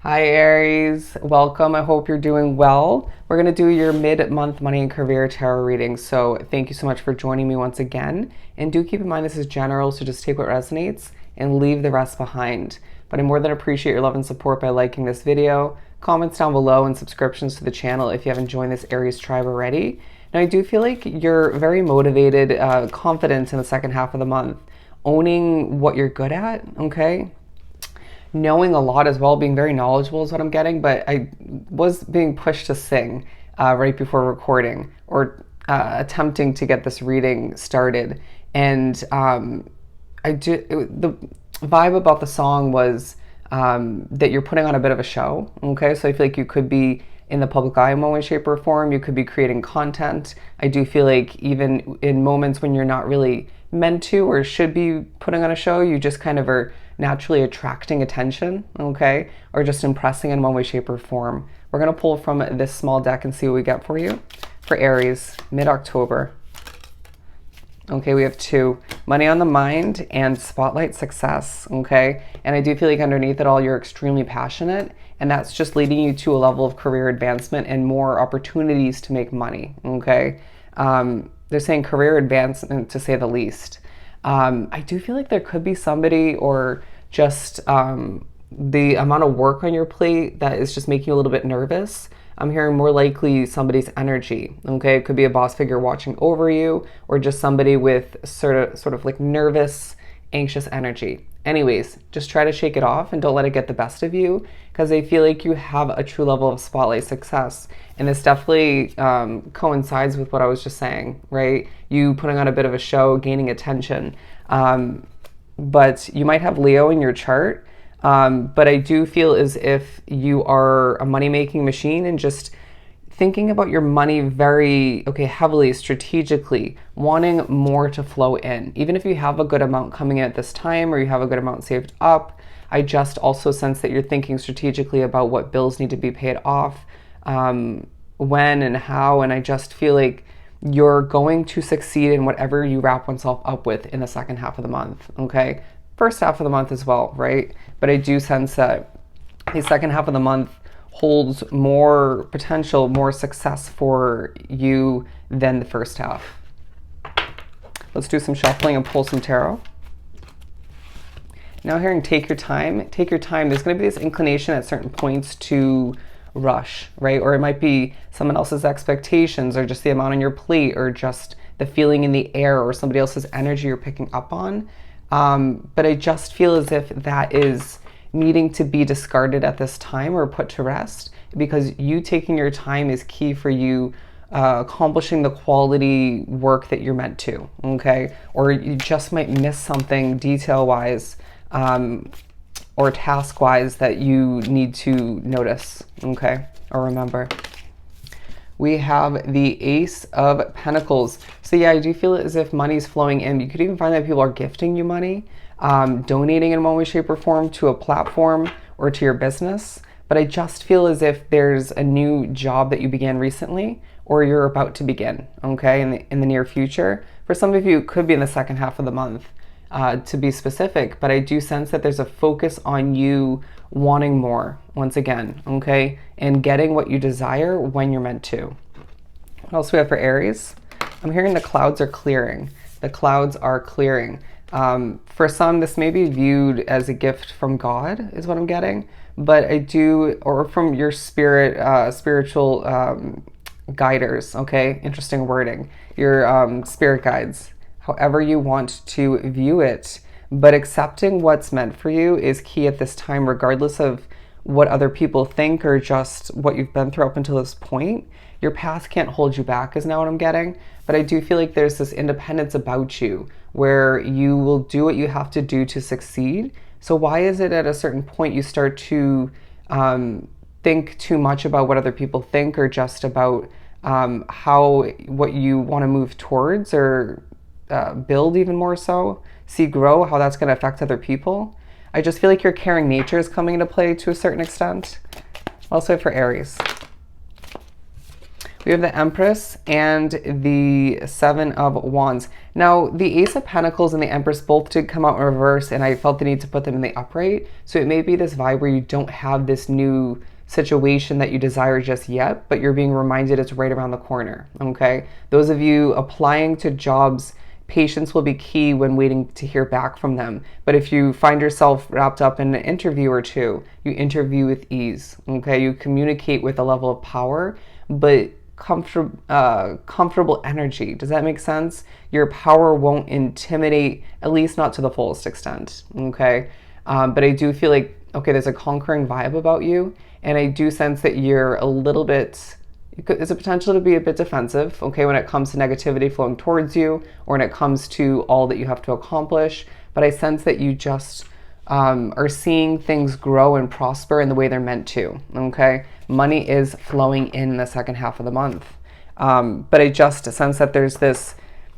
Hi Aries, welcome. I hope you're doing well. We're going to do your mid-month money and career tarot reading. So thank you so much for joining me once again. And do keep in mind this is general, so just take what resonates and leave the rest behind. But I more than appreciate your love and support by liking this video, comments down below, and subscriptions to the channel if you haven't joined this Aries tribe already. Now I do feel like you're very motivated, confident in the second half of the month, owning what you're good at, okay? Knowing a lot as well, being very knowledgeable is what I'm getting, but I was being pushed to sing right before recording or attempting to get this reading started. And the vibe about the song was that you're putting on a bit of a show, okay? So I feel like you could be in the public eye in one way, shape, or form. You could be creating content. I do feel like even in moments when you're not really meant to or should be putting on a show, you just kind of are naturally attracting attention, okay? Or just impressing in one way, shape, or form. We're gonna pull from this small deck and see what we get for you. For Aries, mid-October. Okay, we have two, money on the mind and spotlight success, okay? And I do feel like underneath it all, you're extremely passionate, and that's just leading you to a level of career advancement and more opportunities to make money, okay? They're saying career advancement, to say the least. I do feel like there could be somebody or just the amount of work on your plate that is just making you a little bit nervous. I'm hearing more likely somebody's energy, okay? It could be a boss figure watching over you or just somebody with sort of like nervous, anxious energy. Anyways, just try to shake it off and don't let it get the best of you because I feel like you have a true level of spotlight success. And this definitely coincides with what I was just saying, right? You putting on a bit of a show, gaining attention. But you might have Leo in your chart. But I do feel as if you are a money-making machine and just thinking about your money very, heavily, strategically, wanting more to flow in. Even if you have a good amount coming in at this time or you have a good amount saved up, I just also sense that you're thinking strategically about what bills need to be paid off, when and how, and I just feel like you're going to succeed in whatever you wrap oneself up with in the second half of the month, okay? First half of the month as well, right? But I do sense that the second half of the month holds more potential, more success for you than the first half. Let's do some shuffling and pull some tarot. Now hearing take your time. Take your time. There's going to be this inclination at certain points to rush, right? Or it might be someone else's expectations or just the amount on your plate or just the feeling in the air or somebody else's energy you're picking up on. But I just feel as if that is needing to be discarded at this time or put to rest because you taking your time is key for you accomplishing the quality work that you're meant to, okay? Or you just might miss something detail-wise or task-wise that you need to notice, okay? Or remember. We have the Ace of Pentacles. So yeah, I do feel as if money's flowing in. You could even find that people are gifting you money, donating in one way, shape, or form to a platform or to your business. But I just feel as if there's a new job that you began recently or you're about to begin, okay, in the near future. For some of you, it could be in the second half of the month, to be specific. But I do sense that there's a focus on you wanting more, once again, okay? And getting what you desire when you're meant to. What else do we have for Aries? I'm hearing the clouds are clearing. The clouds are clearing. For some, this may be viewed as a gift from God, is what I'm getting. But I do, or from your spiritual guiders, okay? Interesting wording. Your spirit guides, however you want to view it. But accepting what's meant for you is key at this time, regardless of what other people think or just what you've been through up until this point. Your past can't hold you back is now what I'm getting. But I do feel like there's this independence about you where you will do what you have to do to succeed. So why is it at a certain point you start to think too much about what other people think or just about what you want to move towards or build even more so? See grow, how that's going to affect other people. I just feel like your caring nature is coming into play to a certain extent. Also for Aries. We have the Empress and the Seven of Wands. Now, the Ace of Pentacles and the Empress both did come out in reverse, and I felt the need to put them in the upright. So it may be this vibe where you don't have this new situation that you desire just yet, but you're being reminded it's right around the corner, okay? Those of you applying to jobs, patience will be key when waiting to hear back from them. But if you find yourself wrapped up in an interview or two, you interview with ease, okay? You communicate with a level of power, but comfortable energy. Does that make sense? Your power won't intimidate, at least not to the fullest extent, okay? But I do feel like, okay, there's a conquering vibe about you, and I do sense that you're a little bit, there's a potential to be a bit defensive, okay, when it comes to negativity flowing towards you, or when it comes to all that you have to accomplish. But I sense that you just are seeing things grow and prosper in the way they're meant to, okay? Money is flowing in the second half of the month. But I just sense that there's this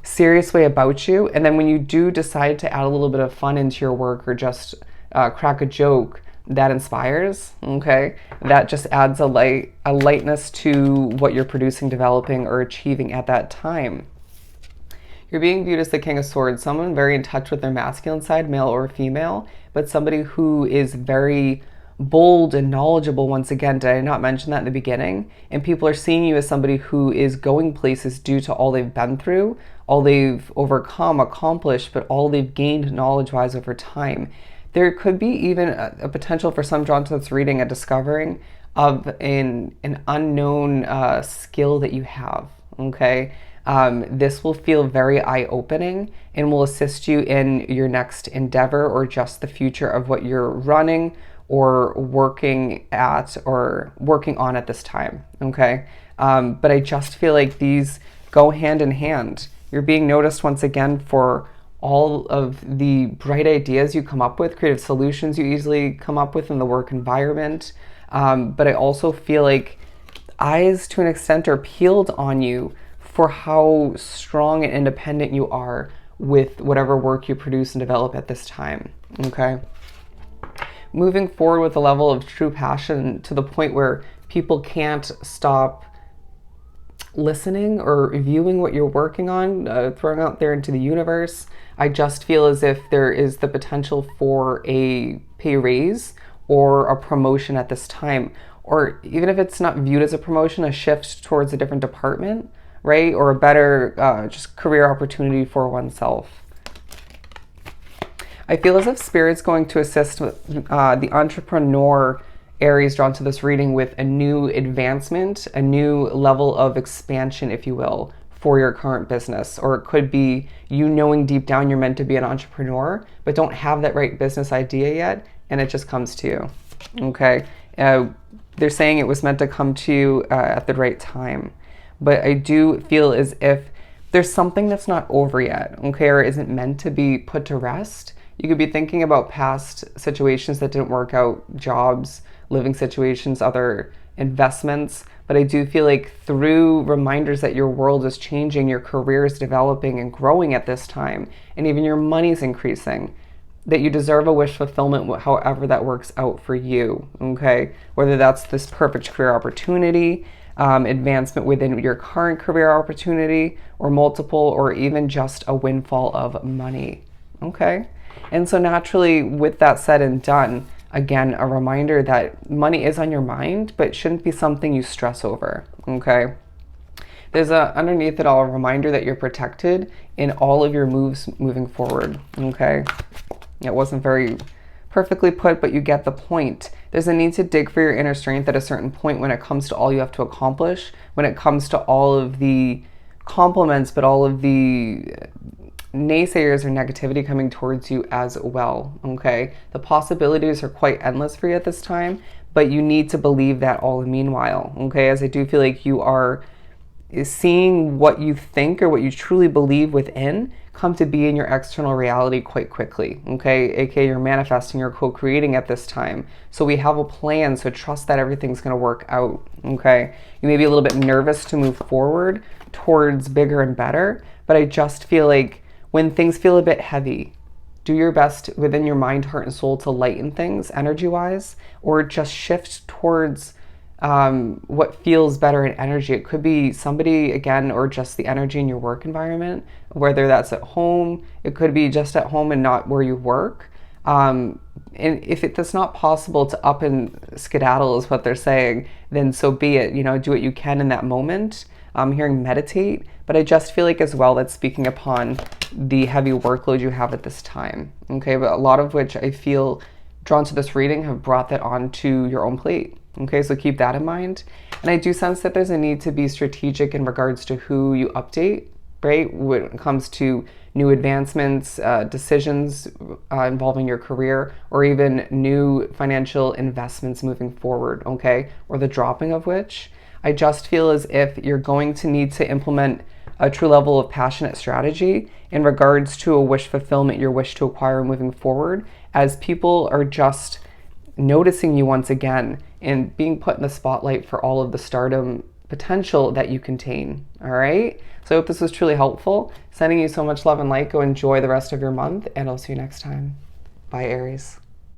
serious way about you. And then when you do decide to add a little bit of fun into your work, or just crack a joke that inspires, okay, that just adds a lightness to what you're producing, developing, or achieving at that time. You're being viewed as the King of Swords, someone very in touch with their masculine side, male or female, but somebody who is very bold and knowledgeable. Once again, did I not mention that in the beginning? And people are seeing you as somebody who is going places due to all they've been through, all they've overcome, accomplished, but all they've gained knowledge-wise over time. There could be even a potential for some drawn to this reading, a discovering of an unknown skill that you have, okay? This will feel very eye-opening and will assist you in your next endeavor, or just the future of what you're running or working at or working on at this time, okay? But I just feel like these go hand in hand. You're being noticed once again for all of the bright ideas you come up with, creative solutions you easily come up with in the work environment. But I also feel like eyes to an extent are peeled on you for how strong and independent you are with whatever work you produce and develop at this time, okay? Moving forward with a level of true passion to the point where people can't stop listening or viewing what you're working on, throwing out there into the universe. I just feel as if there is the potential for a pay raise or a promotion at this time, or even if it's not viewed as a promotion, a shift towards a different department, right? Or a better just career opportunity for oneself. I feel as if Spirit's going to assist with the entrepreneur Aries drawn to this reading with a new advancement, a new level of expansion, if you will, for your current business. Or it could be you knowing deep down you're meant to be an entrepreneur, but don't have that right business idea yet, and it just comes to you, okay? They're saying it was meant to come to you at the right time. But I do feel as if there's something that's not over yet, okay, or isn't meant to be put to rest. You could be thinking about past situations that didn't work out, jobs, living situations, other investments. But I do feel like through reminders that your world is changing, your career is developing and growing at this time, and even your money's increasing, that you deserve a wish fulfillment, however that works out for you, okay? Whether that's this perfect career opportunity, advancement within your current career opportunity, or multiple, or even just a windfall of money, okay? And so naturally, with that said and done, again, a reminder that money is on your mind, but shouldn't be something you stress over, okay? There's underneath it all a reminder that you're protected in all of your moves moving forward, okay? It wasn't very perfectly put, but you get the point. There's a need to dig for your inner strength at a certain point when it comes to all you have to accomplish, when it comes to all of the compliments, but all of the naysayers or negativity coming towards you as well, okay? The possibilities are quite endless for you at this time, but you need to believe that all the meanwhile, okay? As I do feel like you are seeing what you think or what you truly believe within come to be in your external reality quite quickly, okay? AKA you're manifesting, you're co-creating at this time. So we have a plan, so trust that everything's gonna work out, okay? You may be a little bit nervous to move forward towards bigger and better, but I just feel like when things feel a bit heavy, do your best within your mind, heart, and soul to lighten things energy-wise, or just shift towards what feels better in energy. It could be somebody, again, or just the energy in your work environment, whether that's at home. It could be just at home and not where you work. And if that's not possible to up and skedaddle is what they're saying, then so be it. Do what you can in that moment. I'm hearing meditate, but I just feel like as well that's speaking upon the heavy workload you have at this time. Okay, but a lot of which I feel drawn to this reading have brought that onto your own plate. Okay, so keep that in mind. And I do sense that there's a need to be strategic in regards to who you update, right? When it comes to new advancements, decisions involving your career, or even new financial investments moving forward, okay? Or the dropping of which. I just feel as if you're going to need to implement a true level of passionate strategy in regards to a wish fulfillment, your wish to acquire moving forward, as people are just noticing you once again and being put in the spotlight for all of the stardom potential that you contain. All right. So I hope this was truly helpful. Sending you so much love and light. Go enjoy the rest of your month, and I'll see you next time. Bye, Aries.